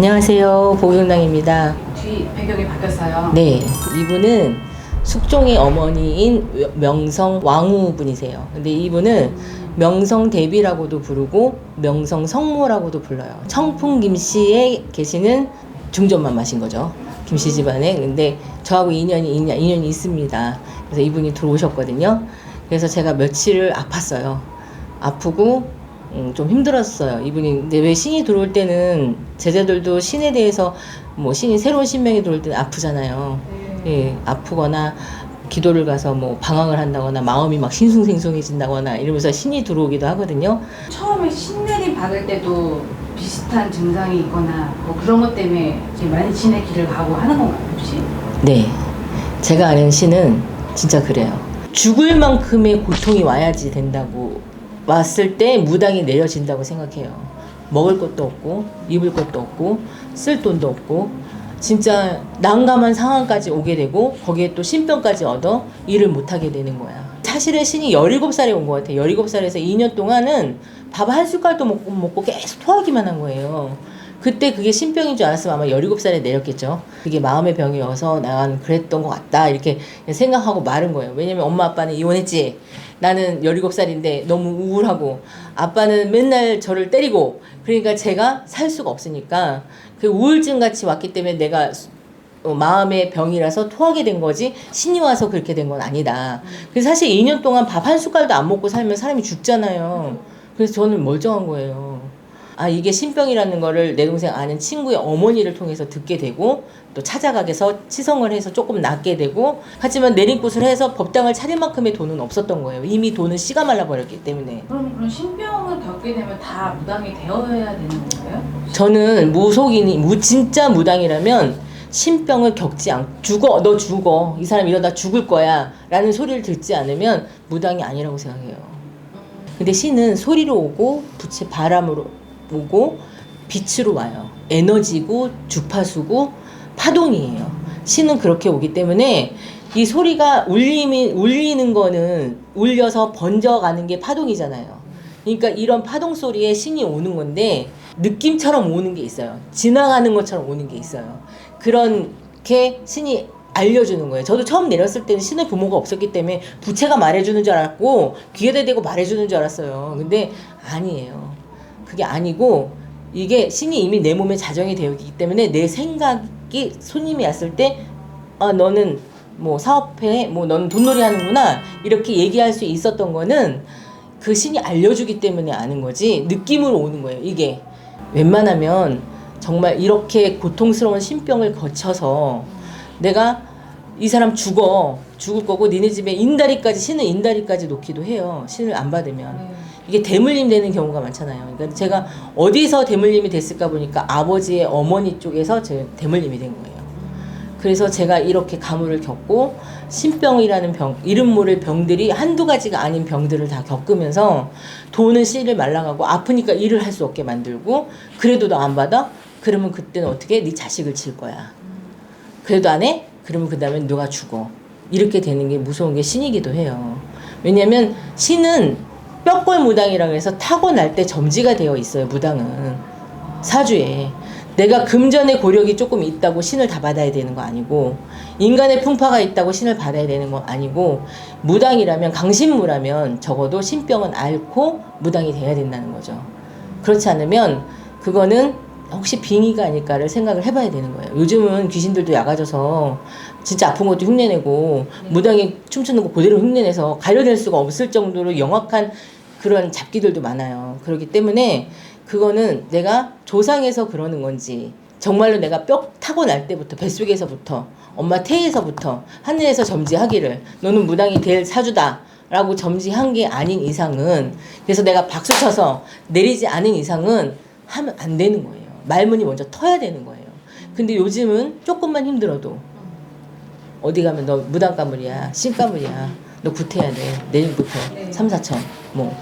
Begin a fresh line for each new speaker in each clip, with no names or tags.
안녕하세요. 보경당입니다.
뒤 배경이 바뀌었어요.
네, 이분은 숙종의 어머니인 명성 왕후분이세요. 근데 이분은 명성 대비라고도 부르고 명성 성모라고도 불러요. 청풍 김씨에 계시는 중전마마신 거죠. 김씨 집안에. 근데 저하고 인연이 있습니다. 그래서 이분이 들어오셨거든요. 그래서 제가 며칠을 아팠어요. 아프고 좀 힘들었어요. 이분이. 근데 왜 신이 들어올 때는 제자들도 신에 대해서 뭐 신이 새로운 신명이 들어올 때는 아프잖아요. 예, 아프거나 기도를 가서 뭐 방황을 한다거나 마음이 막 싱숭생숭해진다거나 이러면서 신이 들어오기도 하거든요.
처음에 신내림 받을 때도 비슷한 증상이 있거나 뭐 그런 것 때문에 이제 많이 신의 길을 가고 하는 건가요, 혹시?
네, 제가 아는 신은 진짜 그래요. 죽을 만큼의 고통이 와야지 된다고, 왔을 때 무당이 내려진다고 생각해요. 먹을 것도 없고 입을 것도 없고 쓸 돈도 없고 진짜 난감한 상황까지 오게 되고 거기에 또 신병까지 얻어 일을 못하게 되는 거야. 사실은 신이 17살에 온 것 같아요. 17살에서 2년 동안은 밥 한 숟갈도 못 먹고 계속 토하기만 한 거예요. 그때 그게 신병인 줄 알았으면 아마 17살에 내렸겠죠. 그게 마음의 병이어서 난 그랬던 것 같다 이렇게 생각하고 마른 거예요. 왜냐면 엄마 아빠는 이혼했지. 나는 17살인데 너무 우울하고 아빠는 맨날 저를 때리고 그러니까 제가 살 수가 없으니까 그 우울증 같이 왔기 때문에 내가 마음의 병이라서 토하게 된 거지 신이 와서 그렇게 된 건 아니다. 그래서 사실 2년 동안 밥 한 숟갈도 안 먹고 살면 사람이 죽잖아요. 그래서 저는 멀쩡한 거예요. 아, 이게 신병이라는 거를 내 동생 아는 친구의 어머니를 통해서 듣게 되고 또 찾아가게서 치성을 해서 조금 낫게 되고 하지만 내린굿을 해서 법당을 차릴 만큼의 돈은 없었던 거예요. 이미 돈은 씨가 말라버렸기 때문에.
그럼 그런 신병을 겪게 되면 다 무당이 되어야 되는 건가요?
저는 진짜 무당이라면 신병을 겪지 않고 너 죽어 이 사람 이러다 죽을 거야 라는 소리를 듣지 않으면 무당이 아니라고 생각해요. 근데 신은 소리로 오고 부채 바람으로 오고 빛으로 와요. 에너지고 주파수고 파동이에요. 신은 그렇게 오기 때문에 이 소리가 울리는 거는 울려서 번져가는 게 파동이잖아요. 그러니까 이런 파동 소리에 신이 오는 건데 느낌처럼 오는 게 있어요. 지나가는 것처럼 오는 게 있어요. 그렇게 신이 알려주는 거예요. 저도 처음 내렸을 때는 신의 부모가 없었기 때문에 부채가 말해주는 줄 알았고 귀에다 대고 말해주는 줄 알았어요. 근데 아니에요. 그게 아니고 이게 신이 이미 내 몸에 자정이 되어 있기 때문에 내 생각이 손님이 왔을 때 너는 뭐 사업해 뭐 너는 돈놀이 하는구나 이렇게 얘기할 수 있었던 거는 그 신이 알려주기 때문에 아는 거지 느낌으로 오는 거예요. 이게 웬만하면 정말 이렇게 고통스러운 신병을 거쳐서 내가 이 사람 죽을 거고 니네 집에 신은 인다리까지 놓기도 해요. 신을 안 받으면. 이게 대물림 되는 경우가 많잖아요. 그러니까 제가 어디서 대물림이 됐을까 보니까 아버지의 어머니 쪽에서 제 대물림이 된 거예요. 그래서 제가 이렇게 가물을 겪고 신병이라는 이름 모를 병들이 한두 가지가 아닌 병들을 다 겪으면서 돈은 씨를 말라가고 아프니까 일을 할 수 없게 만들고 그래도 너 안 받아? 그러면 그때는 어떻게? 네 자식을 칠 거야. 그래도 안 해? 그러면 그 다음에 누가 죽어. 이렇게 되는 게 무서운 게 신이기도 해요. 왜냐면 신은 뼈골 무당이라고 해서 타고날 때 점지가 되어 있어요. 무당은 사주에 내가 금전의 고력이 조금 있다고 신을 다 받아야 되는 거 아니고 인간의 풍파가 있다고 신을 받아야 되는 거 아니고 무당이라면 강신무라면 적어도 신병은 앓고 무당이 돼야 된다는 거죠. 그렇지 않으면 그거는 혹시 빙의가 아닐까를 생각을 해봐야 되는 거예요. 요즘은 귀신들도 약아져서 진짜 아픈 것도 흉내내고 무당이 춤추는 거 그대로 흉내내서 가려낼 수가 없을 정도로 영악한 그런 잡기들도 많아요. 그렇기 때문에 그거는 내가 조상에서 그러는 건지 정말로 내가 뼈 타고날 때부터 뱃속에서부터 엄마 태에서부터 하늘에서 점지하기를 너는 무당이 될 사주다 라고 점지한 게 아닌 이상은 그래서 내가 박수쳐서 내리지 않은 이상은 하면 안 되는 거예요. 말문이 먼저 터야 되는 거예요. 근데 요즘은 조금만 힘들어도 어디 가면 너 무당 가물이야, 신 가물이야, 너 구태야 돼. 내일부터 3, 4천, 뭐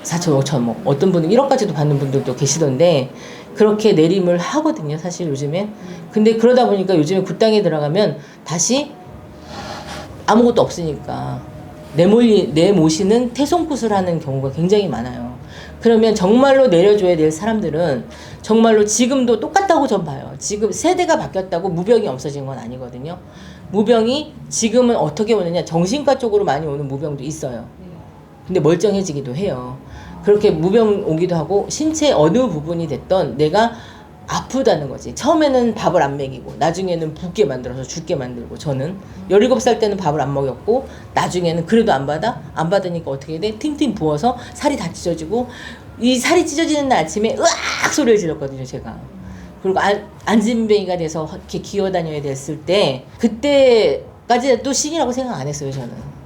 4천, 5천, 뭐 어떤 분은 1억까지도 받는 분들도 계시던데 그렇게 내림을 하거든요. 사실 요즘에. 근데 그러다 보니까 요즘에 굿당에 들어가면 다시 아무것도 없으니까 내모시는 태손굿을 하는 경우가 굉장히 많아요. 그러면 정말로 내려줘야 될 사람들은 정말로 지금도 똑같다고 전 봐요. 지금 세대가 바뀌었다고 무병이 없어진 건 아니거든요. 무병이 지금은 어떻게 오느냐, 정신과 쪽으로 많이 오는 무병도 있어요. 근데 멀쩡해지기도 해요. 그렇게 무병 오기도 하고 신체 어느 부분이 됐던 내가 아프다는 거지. 처음에는 밥을 안 먹이고 나중에는 붓게 만들어서 죽게 만들고, 저는 17살 때는 밥을 안 먹였고 나중에는 그래도 안 받으니까 어떻게 돼? 팅팅 부어서 살이 다 찢어지고, 이 살이 찢어지는 날 아침에 으악 소리를 질렀거든요, 제가. 그리고 안진뱅이가 돼서 이렇게 기어다녀야 됐을 때, 그때까지 또 신이라고 생각 안 했어요, 저는.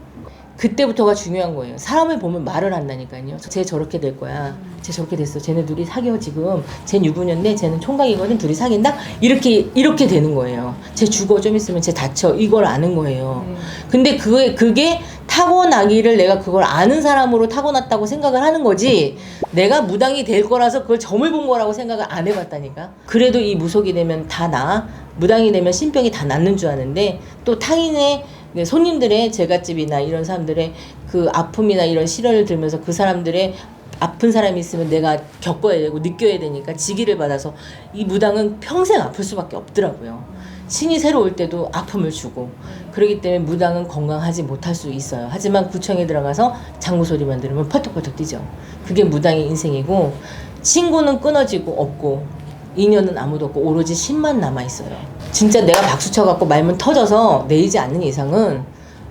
그때부터가 중요한 거예요. 사람을 보면 말을 한다니까요. 쟤 저렇게 될 거야. 쟤 저렇게 됐어. 쟤네 둘이 사겨 지금. 쟤 유부녀인데 쟤는 총각이거든. 둘이 사귄다? 이렇게 되는 거예요. 쟤 죽어. 좀 있으면 쟤 다쳐. 이걸 아는 거예요. 근데 그게 타고나기를 내가 그걸 아는 사람으로 타고났다고 생각을 하는 거지, 내가 무당이 될 거라서 그걸 점을 본 거라고 생각을 안 해봤다니까. 그래도 이 무속이 되면 다 나아. 무당이 되면 신병이 다 낫는 줄 아는데, 또 타인의 손님들의, 제갓집이나 이런 사람들의 그 아픔이나 이런 시련을 들면서 그 사람들의 아픈 사람이 있으면 내가 겪어야 되고 느껴야 되니까 지기를 받아서 이 무당은 평생 아플 수밖에 없더라고요. 신이 새로 올 때도 아픔을 주고, 그렇기 때문에 무당은 건강하지 못할 수 있어요. 하지만 구청에 들어가서 장구 소리만 들으면 펄떡펄떡 뛰죠. 그게 무당의 인생이고, 친구는 끊어지고 없고 인연은 아무도 없고 오로지 신만 남아있어요. 진짜 내가 박수 쳐갖고 말문 터져서 내리지 않는 이상은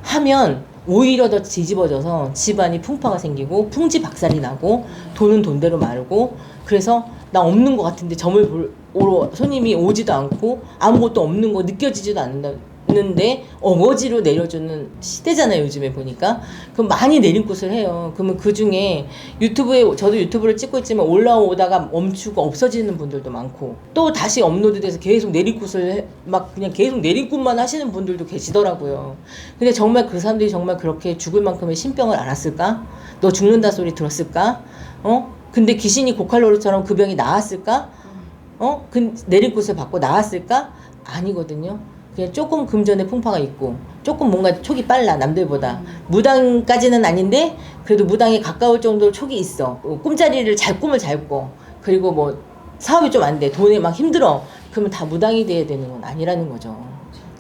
하면 오히려 더 뒤집어져서 집안이 풍파가 생기고 풍지박살이 나고 돈은 돈대로 마르고, 그래서 나 없는 것 같은데 점을 보러 손님이 오지도 않고 아무것도 없는 거 느껴지지도 않는데 어거지로 내려주는 시대잖아요, 요즘에 보니까. 그럼 많이 내림굿을 해요. 그러면 그 중에 유튜브에, 저도 유튜브를 찍고 있지만 올라오다가 멈추고 없어지는 분들도 많고, 또 다시 업로드돼서 계속 내림굿을 막 그냥 계속 내림굿만 하시는 분들도 계시더라고요. 근데 정말 그 사람들이 정말 그렇게 죽을 만큼의 신병을 알았을까? 너 죽는다 소리 들었을까? 근데 귀신이 고칼로리처럼 그 병이 나았을까? 내림굿을 받고 나았을까? 아니거든요. 그냥 조금 금전의 풍파가 있고 조금 뭔가 촉이 빨라, 남들보다. 무당까지는 아닌데 그래도 무당에 가까울 정도로 촉이 있어. 꿈자리를 꿈을 잘 꿔. 그리고 뭐 사업이 좀 안 돼, 돈에 막 힘들어. 그러면 다 무당이 돼야 되는 건 아니라는 거죠.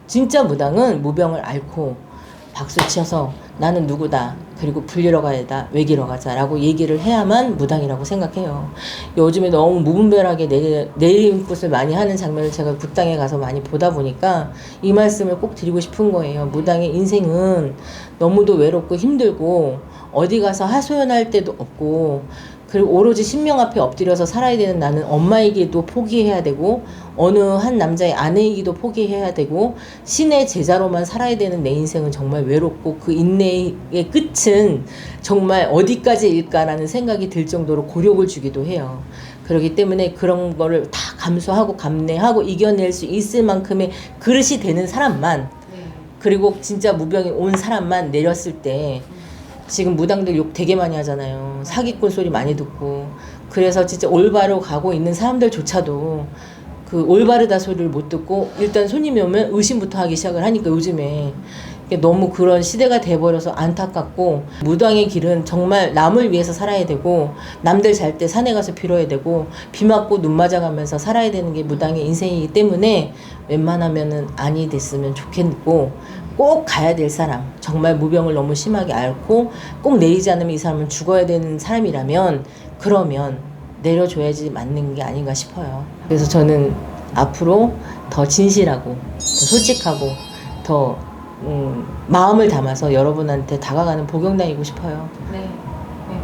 진짜 무당은 무병을 앓고 박수 쳐서 나는 누구다, 그리고 불리러 가야다, 외기러 가자 라고 얘기를 해야만 무당이라고 생각해요. 요즘에 너무 무분별하게 내림굿을 많이 하는 장면을 제가 굿당에 가서 많이 보다 보니까 이 말씀을 꼭 드리고 싶은 거예요. 무당의 인생은 너무도 외롭고 힘들고 어디 가서 하소연할 데도 없고, 그리고 오로지 신명 앞에 엎드려서 살아야 되는 나는 엄마이기도 포기해야 되고 어느 한 남자의 아내이기도 포기해야 되고 신의 제자로만 살아야 되는 내 인생은 정말 외롭고, 그 인내의 끝은 정말 어디까지일까라는 생각이 들 정도로 곤욕을 주기도 해요. 그렇기 때문에 그런 거를 다 감수하고 감내하고 이겨낼 수 있을 만큼의 그릇이 되는 사람만, 그리고 진짜 무병이 온 사람만 내렸을 때, 지금 무당들 욕 되게 많이 하잖아요. 사기꾼 소리 많이 듣고. 그래서 진짜 올바로 가고 있는 사람들조차도 그 올바르다 소리를 못 듣고 일단 손님이 오면 의심부터 하기 시작을 하니까 요즘에 너무 그런 시대가 돼버려서 안타깝고, 무당의 길은 정말 남을 위해서 살아야 되고 남들 잘 때 산에 가서 빌어야 되고 비 맞고 눈 맞아가면서 살아야 되는 게 무당의 인생이기 때문에 웬만하면은 아니 됐으면 좋겠고, 꼭 가야 될 사람, 정말 무병을 너무 심하게 앓고 꼭 내리지 않으면 이 사람은 죽어야 되는 사람이라면 그러면 내려줘야지 맞는 게 아닌가 싶어요. 그래서 저는 앞으로 더 진실하고 더 솔직하고 더 마음을 담아서 여러분한테 다가가는 보경당이고 싶어요.
네,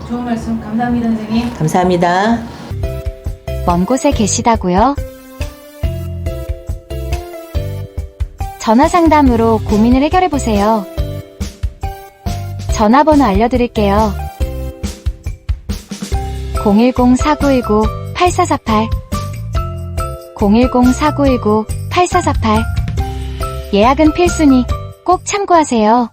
좋은 말씀 감사합니다, 선생님.
감사합니다.
먼 곳에 계시다고요? 전화 상담으로 고민을 해결해보세요. 전화번호 알려드릴게요. 010-4919-8448 010-4919-8448 예약은 필수니 꼭 참고하세요.